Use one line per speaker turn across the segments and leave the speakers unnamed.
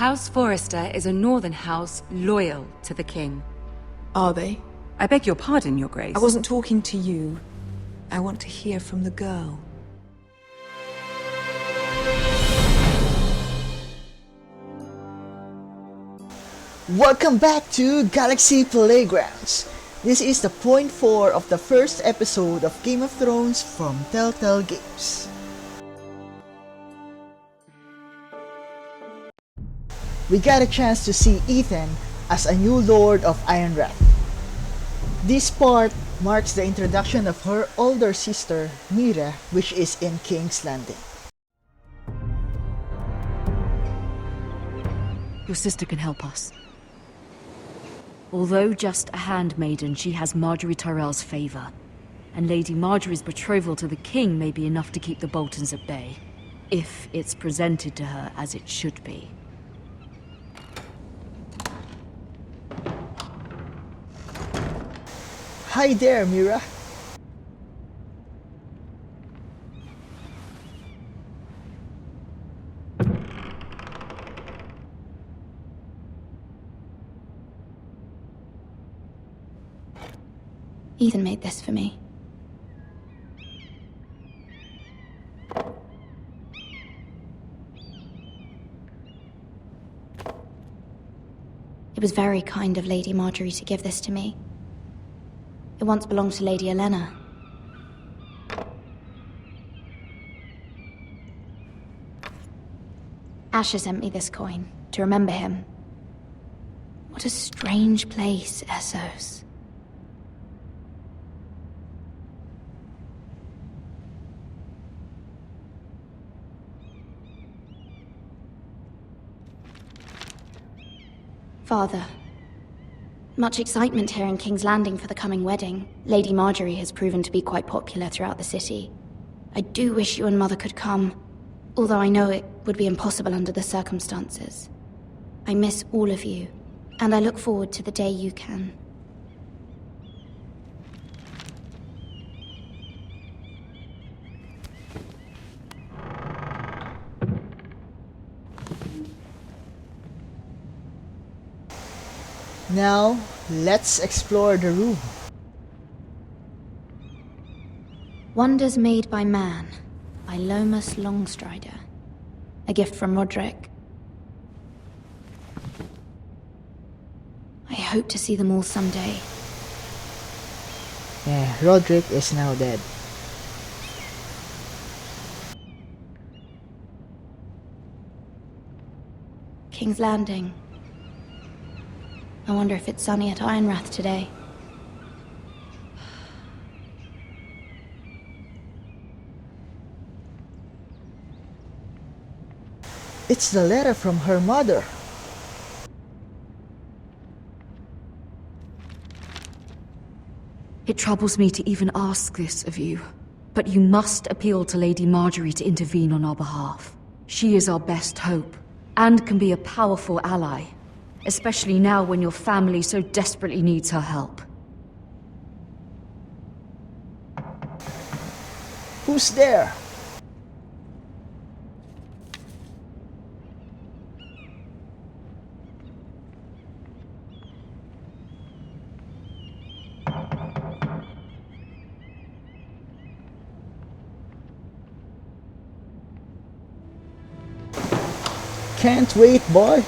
House Forrester is a northern house loyal to the king.
Are they?
I beg your pardon, your grace.
I wasn't talking to you. I want to hear from the girl.
Welcome back to Galaxy Playgrounds. This is the point 4 of the first episode of Game of Thrones from Telltale Games. We got a chance to see Ethan as a new Lord of Ironrath. This part marks the introduction of her older sister, Mira, which is in King's Landing.
Your sister can help us. Although just a handmaiden, she has Margaery Tyrell's favor. And Lady Margaery's betrothal to the king may be enough to keep the Boltons at bay, if it's presented to her as it should be.
Hi there, Mira.
Ethan made this for me. It was very kind of Lady Margaery to give this to me. It once belonged to Lady Olenna. Asher sent me this coin to remember him. What a strange place, Essos. Father, much excitement here in King's Landing for the coming wedding. Lady Margaery has proven to be quite popular throughout the city. I do wish you and Mother could come, although I know it would be impossible under the circumstances. I miss all of you, and I look forward to the day you can.
Now, let's explore the room.
Wonders Made by Man, by Lomas Longstrider. A gift from Roderick. I hope to see them all someday.
Yeah, Roderick is now dead.
King's Landing. I wonder if it's sunny at Ironrath today.
It's the letter from her mother.
It troubles me to even ask this of you, but you must appeal to Lady Margaery to intervene on our behalf. She is our best hope, and can be a powerful ally. Especially now when your family so desperately needs her help.
Who's there? Can't wait, boy.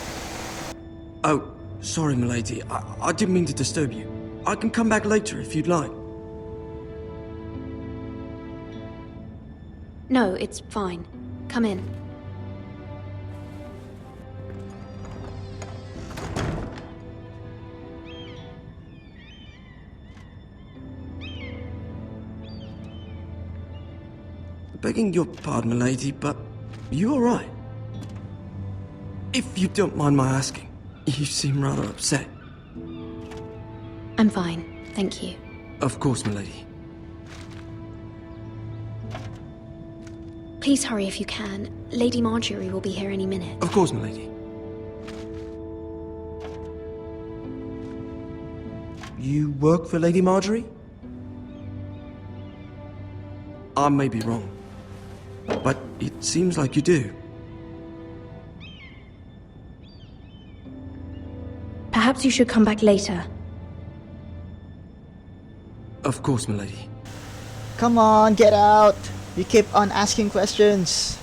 Oh, sorry, milady. I didn't mean to disturb you. I can come back later if you'd like.
No, it's fine. Come in.
Begging your pardon, milady, but you alright? If you don't mind my asking. You seem rather upset.
I'm fine, thank you.
Of course, milady.
Please hurry if you can. Lady Margaery will be here any minute.
Of course, milady. You work for Lady Margaery? I may be wrong, but it seems like you do.
Perhaps you should come back later.
Of course, milady.
Come on, get out! You keep on asking questions.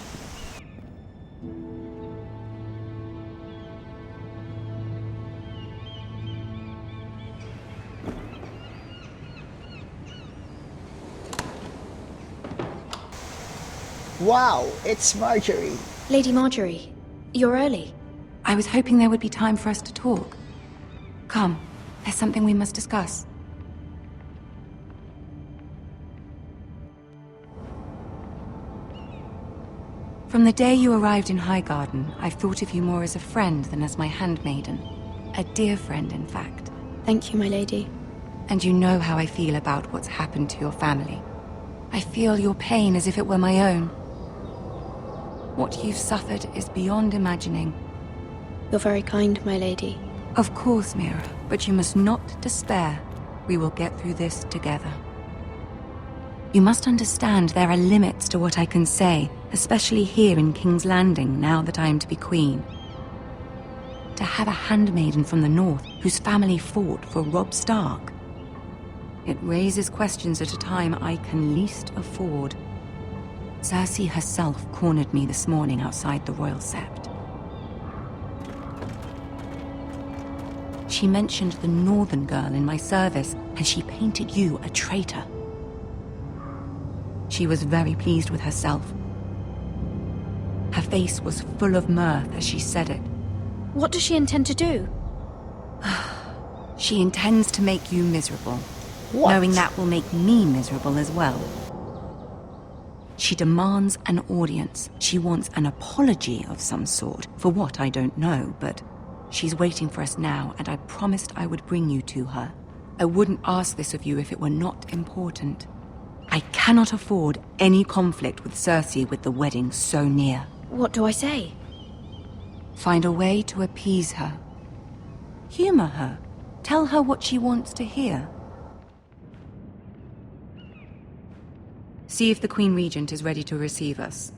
Wow, it's Marjorie.
Lady Marjorie, you're early.
I was hoping there would be time for us to talk. Come, there's something we must discuss. From the day you arrived in Highgarden, I've thought of you more as a friend than as my handmaiden. A dear friend, in fact.
Thank you, my lady.
And you know how I feel about what's happened to your family. I feel your pain as if it were my own. What you've suffered is beyond imagining.
You're very kind, my lady.
Of course, Mira, but you must not despair. We will get through this together. You must understand there are limits to what I can say, especially here in King's Landing, now that I am to be queen. To have a handmaiden from the north whose family fought for Robb Stark. It raises questions at a time I can least afford. Cersei herself cornered me this morning outside the Royal Sept. She mentioned the northern girl in my service, and she painted you a traitor. She was very pleased with herself. Her face was full of mirth as she said it.
What does she intend to do?
She intends to make you miserable.
What?
Knowing that will make me miserable as well. She demands an audience. She wants an apology of some sort, for what I don't know, but she's waiting for us now, and I promised I would bring you to her. I wouldn't ask this of you if it were not important. I cannot afford any conflict with Cersei with the wedding so near.
What do I say?
Find a way to appease her. Humor her. Tell her what she wants to hear. See if the Queen Regent is ready to receive us.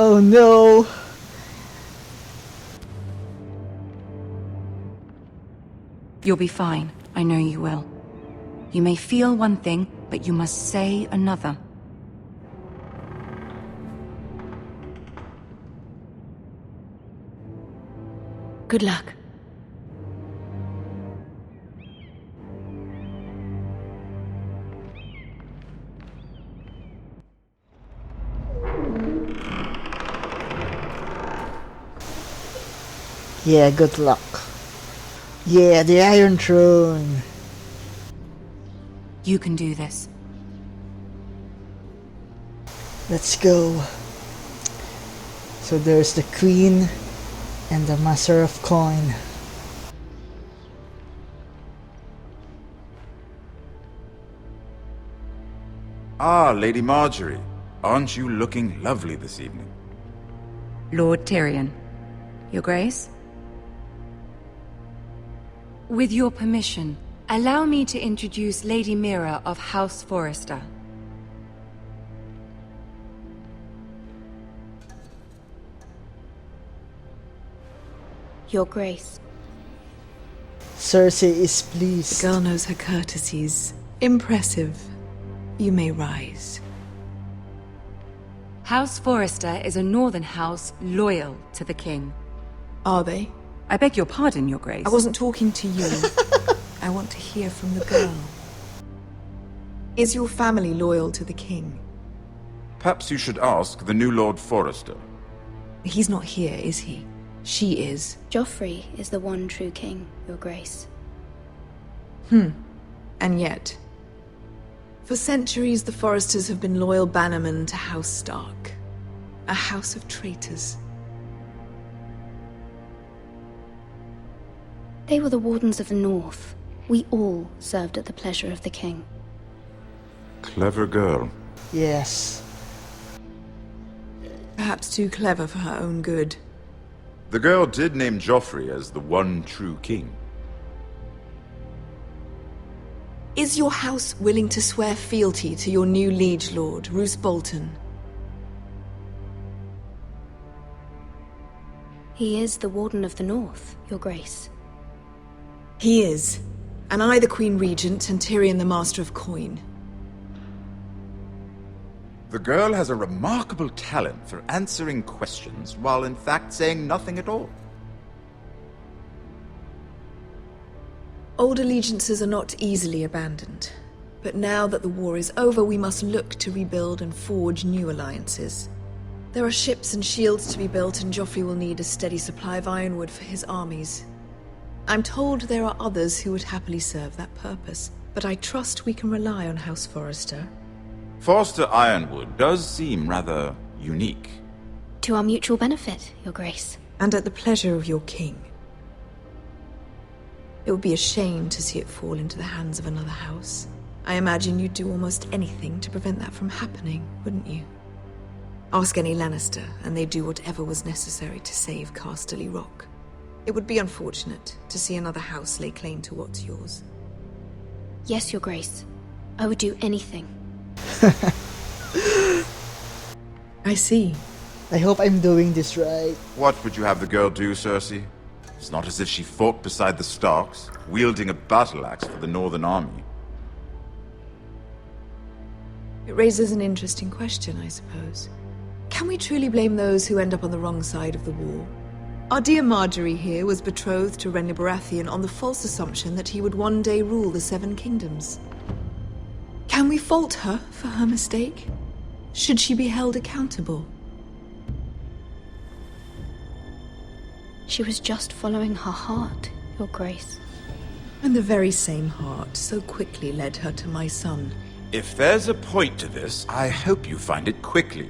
Oh no!
You'll be fine. I know you will. You may feel one thing, but you must say another.
Good luck.
Yeah, good luck. Yeah, the Iron Throne.
You can do this.
Let's go. So there's the Queen and the Master of Coin.
Ah, Lady Marjorie. Aren't you looking lovely this evening?
Lord Tyrion. Your Grace? With your permission, allow me to introduce Lady Mira of House Forrester.
Your Grace.
Cersei is pleased.
The girl knows her courtesies. Impressive. You may rise.
House Forrester is a northern house loyal to the king.
Are they?
I beg your pardon, Your Grace.
I wasn't talking to you. I want to hear from the girl. Is your family loyal to the king?
Perhaps you should ask the new Lord Forrester.
He's not here, is he? She is.
Joffrey is the one true king, Your Grace.
And yet, for centuries the Forresters have been loyal bannermen to House Stark. A house of traitors.
They were the Wardens of the North. We all served at the pleasure of the king.
Clever girl.
Yes.
Perhaps too clever for her own good.
The girl did name Joffrey as the one true king.
Is your house willing to swear fealty to your new liege lord, Roose Bolton?
He is the Warden of the North, Your Grace.
He is. And I the Queen Regent, and Tyrion the Master of Coin.
The girl has a remarkable talent for answering questions while in fact saying nothing at all.
Old allegiances are not easily abandoned. But now that the war is over, we must look to rebuild and forge new alliances. There are ships and shields to be built, and Joffrey will need a steady supply of ironwood for his armies. I'm told there are others who would happily serve that purpose, but I trust we can rely on House Forrester.
Forster Ironwood does seem rather unique.
To our mutual benefit, Your Grace.
And at the pleasure of your king. It would be a shame to see it fall into the hands of another house. I imagine you'd do almost anything to prevent that from happening, wouldn't you? Ask any Lannister, and they'd do whatever was necessary to save Casterly Rock. It would be unfortunate to see another house lay claim to what's yours.
Yes, Your Grace. I would do anything.
I see.
I hope I'm doing this right.
What would you have the girl do, Cersei? It's not as if she fought beside the Starks, wielding a battle axe for the Northern Army.
It raises an interesting question, I suppose. Can we truly blame those who end up on the wrong side of the war? Our dear Marjorie here was betrothed to Renly Baratheon on the false assumption that he would one day rule the Seven Kingdoms. Can we fault her for her mistake? Should she be held accountable?
She was just following her heart, Your Grace.
And the very same heart so quickly led her to my son.
If there's a point to this, I hope you find it quickly.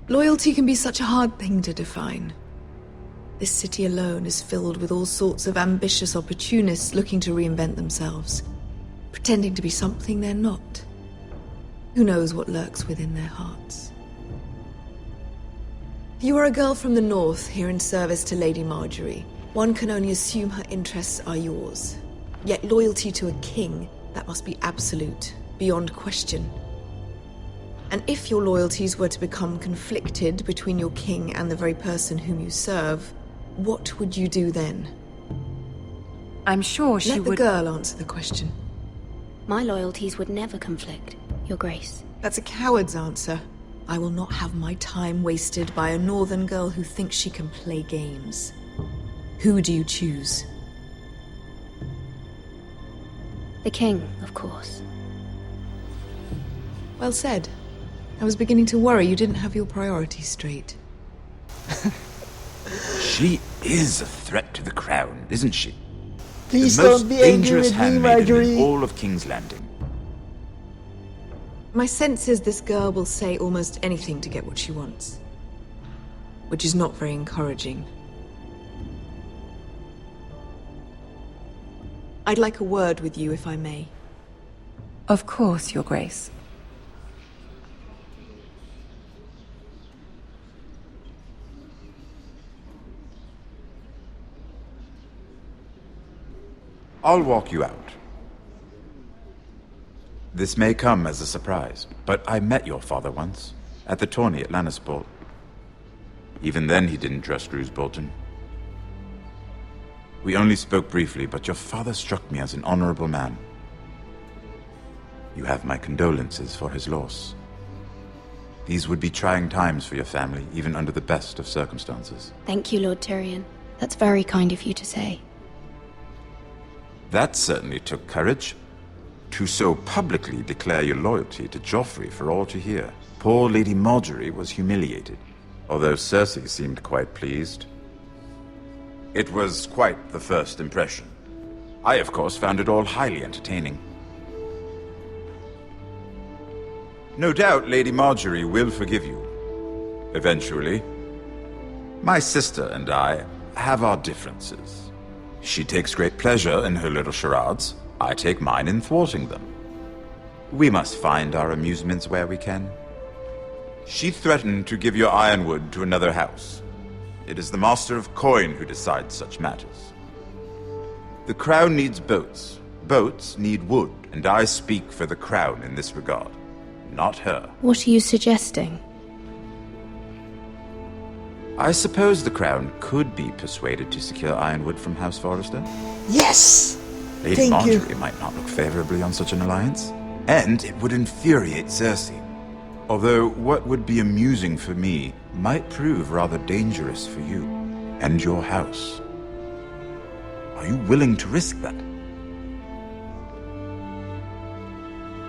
Loyalty can be such a hard thing to define. This city alone is filled with all sorts of ambitious opportunists looking to reinvent themselves, pretending to be something they're not. Who knows what lurks within their hearts? You are a girl from the north, here in service to Lady Marjorie. One can only assume her interests are yours. Yet loyalty to a king, that must be absolute, beyond question. And if your loyalties were to become conflicted between your king and the very person whom you serve, what would you do then?
I'm sure she
Let the
would...
girl answer the question.
My loyalties would never conflict, Your Grace.
That's a coward's answer. I will not have my time wasted by a northern girl who thinks she can play games. Who do you choose?
The king, of course.
Well said. I was beginning to worry you didn't have your priorities straight.
She is a threat to the crown, isn't she?
Please
The
don't
most
be angry
dangerous
with me,
handmaiden
Marjorie.
in all of King's Landing.
My sense is this girl will say almost anything to get what she wants. Which is not very encouraging. I'd like a word with you, if I may.
Of course, Your Grace.
I'll walk you out. This may come as a surprise, but I met your father once, at the tourney at Lannisport. Even then he didn't trust Roose Bolton. We only spoke briefly, but your father struck me as an honorable man. You have my condolences for his loss. These would be trying times for your family, even under the best of circumstances.
Thank you, Lord Tyrion. That's very kind of you to say.
That certainly took courage. To so publicly declare your loyalty to Joffrey for all to hear. Poor Lady Marjorie was humiliated, although Cersei seemed quite pleased. It was quite the first impression. I, of course, found it all highly entertaining. No doubt Lady Marjorie will forgive you. Eventually. My sister and I have our differences. She takes great pleasure in her little charades. I take mine in thwarting them. We must find our amusements where we can. She threatened to give your ironwood to another house. It is the Master of Coin who decides such matters. The crown needs boats. Boats need wood, and I speak for the crown in this regard, not her.
What are you suggesting?
I suppose the Crown could be persuaded to secure Ironwood from House Forrester.
Yes!
Lady
Thank you.
Marjorie might not look favorably on such an alliance. And it would infuriate Cersei. Although what would be amusing for me might prove rather dangerous for you and your house. Are you willing to risk that?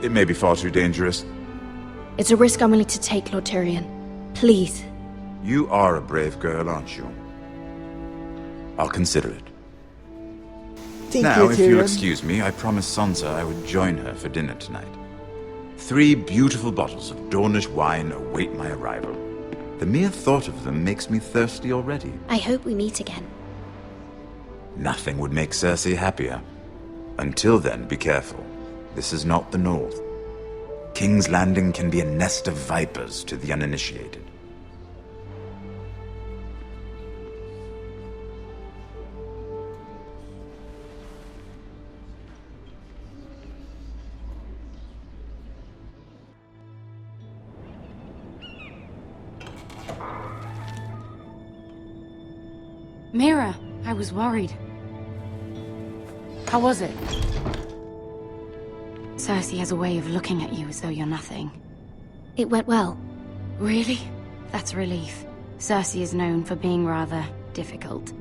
It may be far too dangerous.
It's a risk I'm willing to take, Lord Tyrion. Please.
You are a brave girl, aren't you? I'll consider it.
Thank
Now,
you,
if you'll
Tyrion.
excuse me, I promised Sansa I would join her for dinner tonight. 3 beautiful bottles of Dornish wine await my arrival. The mere thought of them makes me thirsty already.
I hope we meet again.
Nothing would make Cersei happier. Until then, be careful. This is not the North. King's Landing can be a nest of vipers to the uninitiated.
Mira, I was worried. How was it? Cersei has a way of looking at you as though you're nothing.
It went well.
Really? That's a relief. Cersei is known for being rather difficult.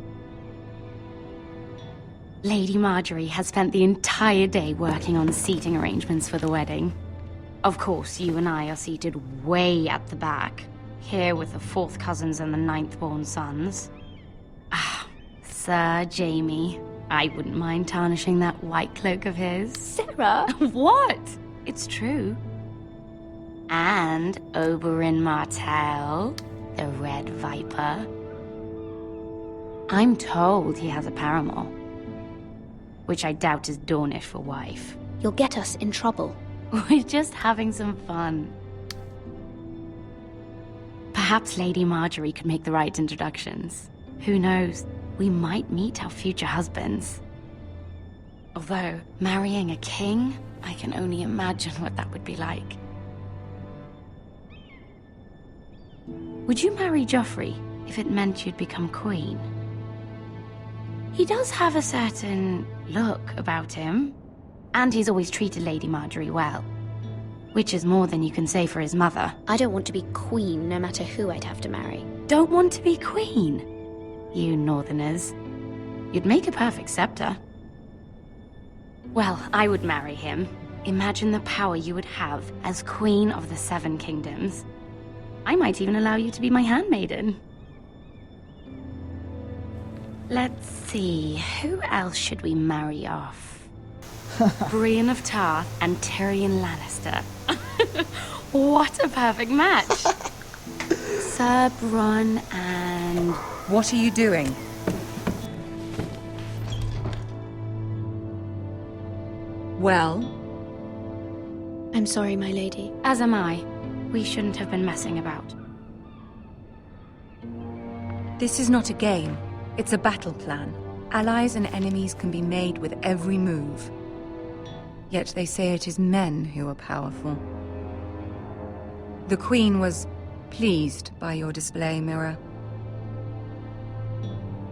Lady Marjorie has spent the entire day working on seating arrangements for the wedding. Of course, you and I are seated way at the back, here with the 4th cousins and the 9th-born sons. Ah, Sir Jaime. I wouldn't mind tarnishing that white cloak of his.
Sarah!
What? It's true. And Oberyn Martell, the Red Viper. I'm told he has a paramour, which I doubt is Dornish for wife.
You'll get us in trouble.
We're just having some fun. Perhaps Lady Marjorie could make the right introductions. Who knows? We might meet our future husbands. Although, marrying a king, I can only imagine what that would be like. Would you marry Joffrey if it meant you'd become queen? He does have a certain look about him, and he's always treated Lady Marjorie well. Which is more than you can say for his mother.
I don't want to be queen, no matter who I'd have to marry.
Don't want to be queen? You northerners. You'd make a perfect scepter. Well, I would marry him. Imagine the power you would have as Queen of the 7 Kingdoms. I might even allow you to be my handmaiden. Let's see, who else should we marry off? Brienne of Tarth and Tyrion Lannister. What a perfect match! Sir Bronn and...
What are you doing? Well?
I'm sorry, my lady.
As am I. We shouldn't have been messing about.
This is not a game. It's a battle plan. Allies and enemies can be made with every move. Yet they say it is men who are powerful. The Queen was pleased by your display, Mira.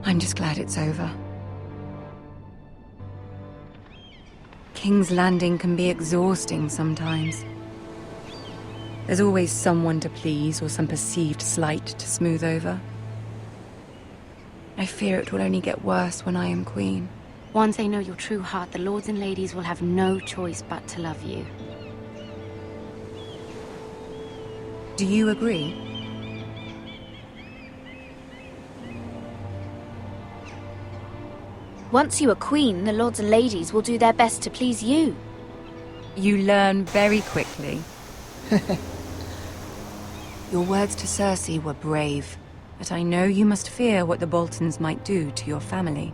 I'm just glad it's over. King's Landing can be exhausting sometimes. There's always someone to please or some perceived slight to smooth over. I fear it will only get worse when I am queen.
Once they know your true heart, the lords and ladies will have no choice but to love you.
Do you agree?
Once you are queen, the lords and ladies will do their best to please you.
You learn very quickly. Your words to Cersei were brave, but I know you must fear what the Boltons might do to your family.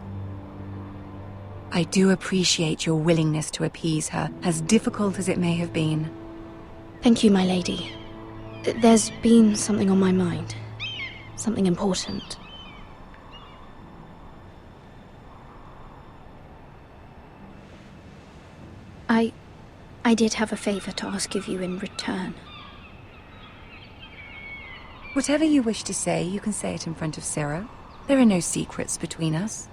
I do appreciate your willingness to appease her, as difficult as it may have been.
Thank you, my lady. There's been something on my mind. Something important. I did have a favor to ask of you in return.
Whatever you wish to say, you can say it in front of Sarah. There are no secrets between us.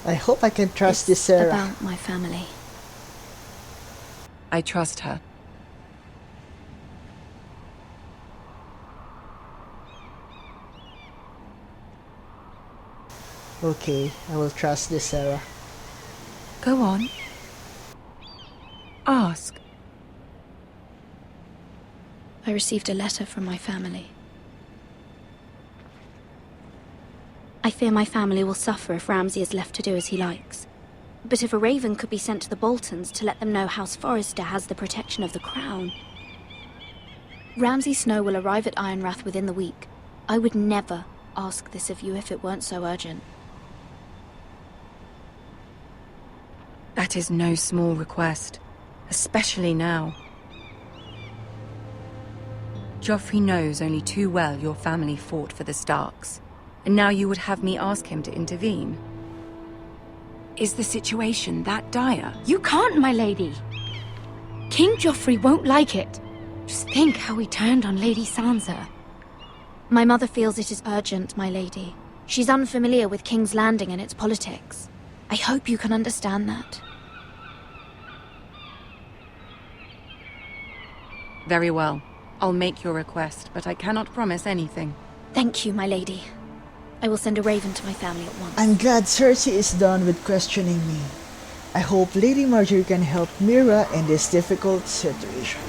I hope I can trust this
It's
Sarah.
about my family.
I trust her.
Okay, I will trust this Sarah.
Go on. Ask.
I received a letter from my family. I fear my family will suffer if Ramsay is left to do as he likes. But if a raven could be sent to the Boltons to let them know House Forrester has the protection of the crown... Ramsay Snow will arrive at Ironrath within the week. I would never ask this of you if it weren't so urgent.
That is no small request, especially now. Joffrey knows only too well your family fought for the Starks, and now you would have me ask him to intervene. Is the situation that dire?
You can't, my lady. King Joffrey won't like it. Just think how he turned on Lady Sansa.
My mother feels it is urgent, my lady. She's unfamiliar with King's Landing and its politics. I hope you can understand that.
Very well. I'll make your request, but I cannot promise anything.
Thank you, my lady. I will send a raven to my family at once.
I'm glad Cersei is done with questioning me. I hope Lady Marjorie can help Mira in this difficult situation.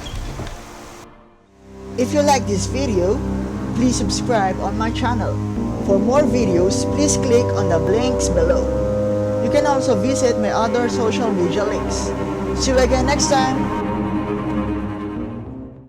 If you like this video, please subscribe on my channel. For more videos, please click on the links below. You can also visit my other social media links. See you again next time!